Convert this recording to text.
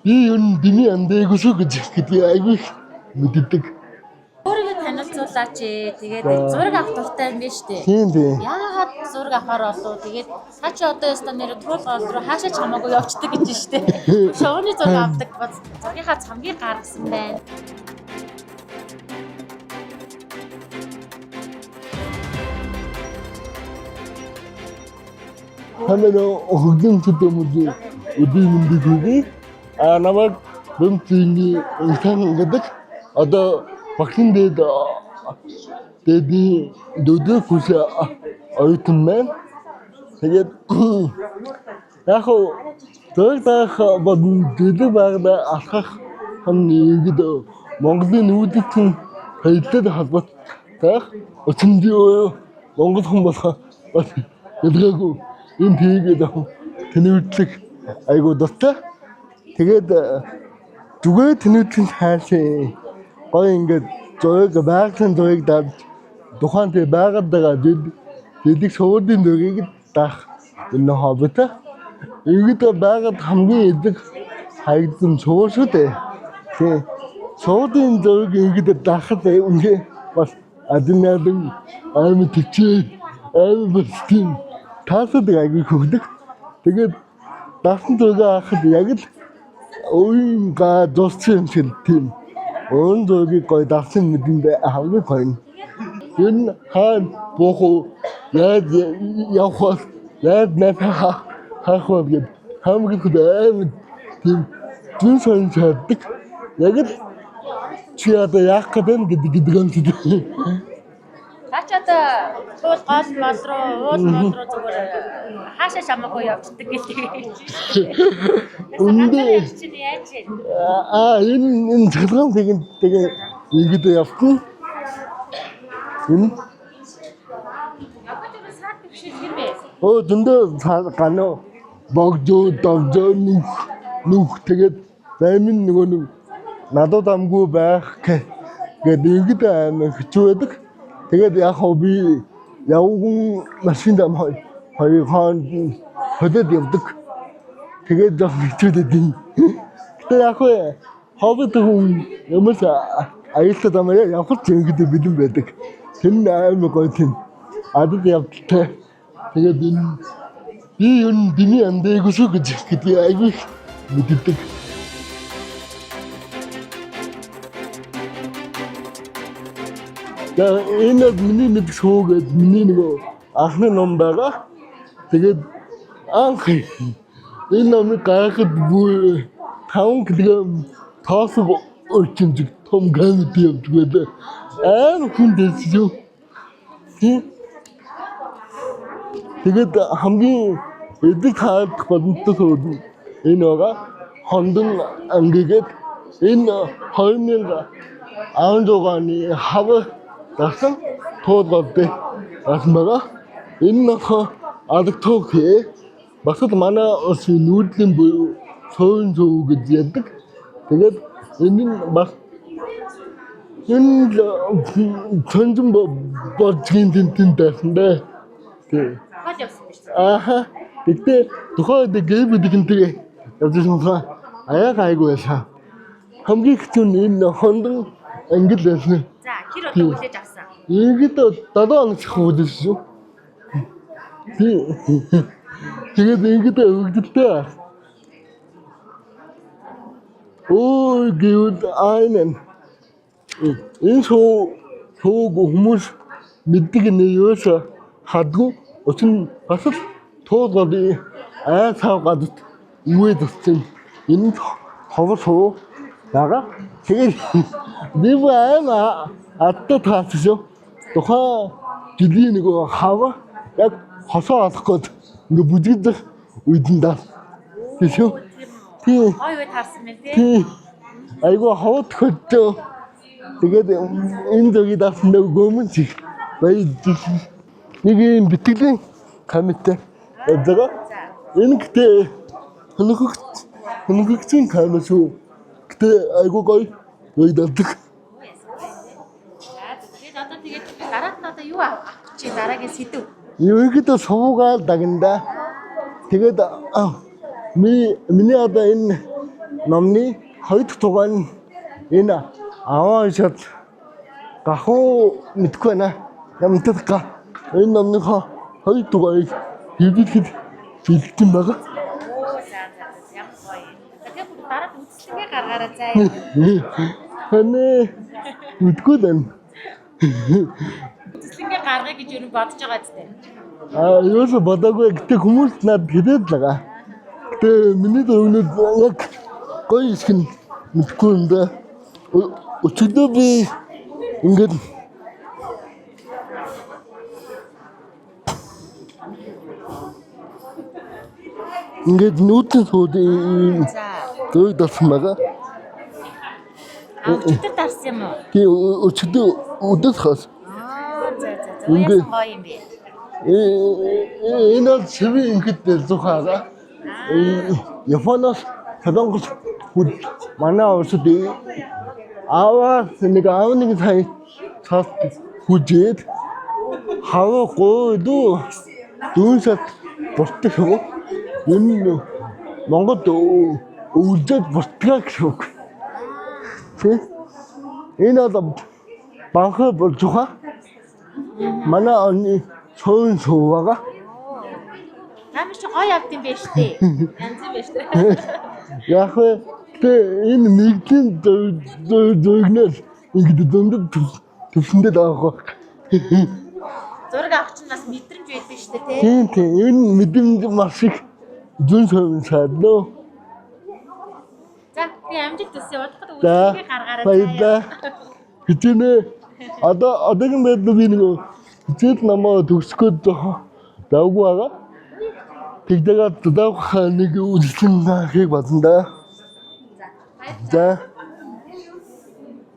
Би юу биний андайгүйс гэж гэдэг айгүй мэддэг. Өөрийгөө танилцуулаач ээ. Тэгээд зураг авах дуртай юм биш үү? Тийм тийм. Яагаад зураг авахаар болов? Тэгээд та чи одоо яста нэр туул гол руу хаашаа ч хамаагүй явцдаг гэж штэ. Шовны зураг авдаг бол зургийнхаа цамгийг гаргасан байна. Хамаа хөгжим төдөмөд үдийн мэдээгүй. Намайг бэмтний инсан гэдэг одоо багтын дэд дөдөө хүч ойтон маань. Тэгээд яг зөрдөх бодсон дэдээ багда алхах хэмнээд Монголын үүдийн хэвлэлд холбоотой өчнөд Монгол хүмүүс болох эдгэгүү энэ тийгээд тэнүүдлэг айгуу дуртай. Тэгээд зүгээр тэнүүдлэн хаашаа гоё ингээд зураг байгалийн зураг даад тухайн тэр байгаад байгаа дэдийг суудын зургийг даах энэ хоббитой. Ингээд байгаад хамгийн эдэг хайгдсан суур шүү дээ. Тэгээ суудын зураг ингээд даахад үнгээ бас адинаадан аймаг төвчээ аймаг бэлтийн таасад айгүй хөгдөг. Тэгээд даасан зураг авахд яг л уйнга дурсан юм тийм. Өн зургийг гоё даасан мэдэндээ хамгийн гоё. Энэ хаан бохоо яд явах яд нэфха хахвал гэд хамгийн хөдөө тийм зүн сон чаддаг. Яг л чи одоо яах гэдэг юм тийм. Та ч одоо туул гол мол руу уул мол руу зүгээр хаашаа хамаагүй явцдаг гэж. Үндэ чинь яаж вэ? Энэ цэглэн тэгээ ингэж явсан. Энэ Ягд саад биш юм бэ? дөндөө гано богжоо давжоо нүх тэгээд займын нөгөө надад амгүй байх гэдэг ингэж амар хэцүү байдаг. Тэгээд яг би явган машин дам хоёр хаан хөдөд явдаг. Тэгээд яг хэцүүдэд. Тэгээд яг хоббит хүн юмс аялал дамаа явах чинь ингэж бэлэн байдаг. Тэн амар гоё тийм. Адад явдаг. Тэгээд энэ би юу биний андайгүйс гэж гэдэг айгүй мэддэг. Энэ миний нэг шоугээд миний нэг анхны ном байгаа. Тэгээд анх энэ номыг гаргахад бүр 5 кг тоосог өрчөнд том гант явдаг. Хүн дэсүү. Тэгээд хамгийн эдэг хаалт бодонтой энэ байгаа. Хондон ангигээд энэ 2010 оны хав дасан тоодгоодээ асмага энэ адагтог басад манай ус нүүдлийн буюу соён зүү гэж яддаг. Тэгээд энэ нь бас энэ цонжин бодгийн тэнтэн дайсандаа. Тэг. Гол явсан биш үү? Тэгтээ тухайд гэвэдгэнтэй явсан хаа аяа гайгүй байсан. Хамгийн хэцүү нь энэ хондон ангил байсан. За, хэр удаа хүлээж авсан? Ингээд 7 хоног хүлээж шүү. Тэгээд ингээд өгдөлтэй. Ой гэвэл айнэн. Энэ шоуг хүмүүс мэддэг нэ юус хадгүй өчн бас л туулгад айсаа гадт үгээд өгсөн. Энэ ховор шоу байгаа. Тэгээд би баа атта таасаа тухайн жилийн нэг хава яг хосоо алах гээд ингээ бүжигдэх үйдэн даа. Тийм. Тийм. Ой үе таарсан мэн тий. Айгу хавд хөттөө. Тэгээд энэ дэгийг даасан нэг гомон чиг баяж нэг юм битгэлийн камертай байгаа. Энэ гэдэг хөнөгчийн камер шүү. Гэтэ айгу гоё давдаг. Тэгээд одоо дараад нь одоо юу авах чи дараагийн сэдв? Юу гэдэг суугаал дагнда. Тэгээд миний одоо энэ номны хоёр дахь дугаар нь энэ аваа шат гахуу мэдгүй байна. Ямтад га энэ номныхоо хоёр дугаарыг хэвлэхэд бэлдсэн байгаа. Оо за ямар гоё. Тэгэхээр бүгд дараа нь үзлэгээ гаргаараа заа. Ханаа мэдгүй байна. Үзлэгээ гаргая гэж юу бодож байгаа зү. Юу ч бодоогүй гэхдээ хүмүүс надад хэлээд байгаа. Гэтэ миний өвнөд яг гоё их нь мэдгүй юм да. Өчигдөр би ингээд нүүдэн суудын За. дөй дасан байгаа. Өчигдөр дарсан юм уу? Тэгээ өчигдөр өдөөс хас. За. Уяасан гоё юм бэ. Энэ бол шиви ингээд зухаага. Японоос Солонгос хүд манай улсад аваа нэг аавны сая цаас хүжээд хаваагүй дүү дүүсэт бортох юм. Энэ Монгод өвлөд бортгаа гэсэн үг. Тэ? Энэ бол банхаа болж байгаа. Манай оны цөөн суугаа. Намайг чи гоё авд юм байна штэ. Янз юм байна штэ. Яг энэ нэгдэн зөгнөл ингээд дүндээ төвсөндөө байгаа. Зураг авах чинь бас мэдрэмж байдаг штэ тий. Тийм. Энэ мэдрэмж маш их зүн совин садлаа. За би амжилт төсөө бодоход За. үзлэгээ гаргаараа Баярлалаа. Хичээнэ. Одоогийн байдлаар би нэг хичээл намаа төгсгөө давгүй байгаа. Тэгдэгээ давах нэг үлсэн хийг бодсон да. За.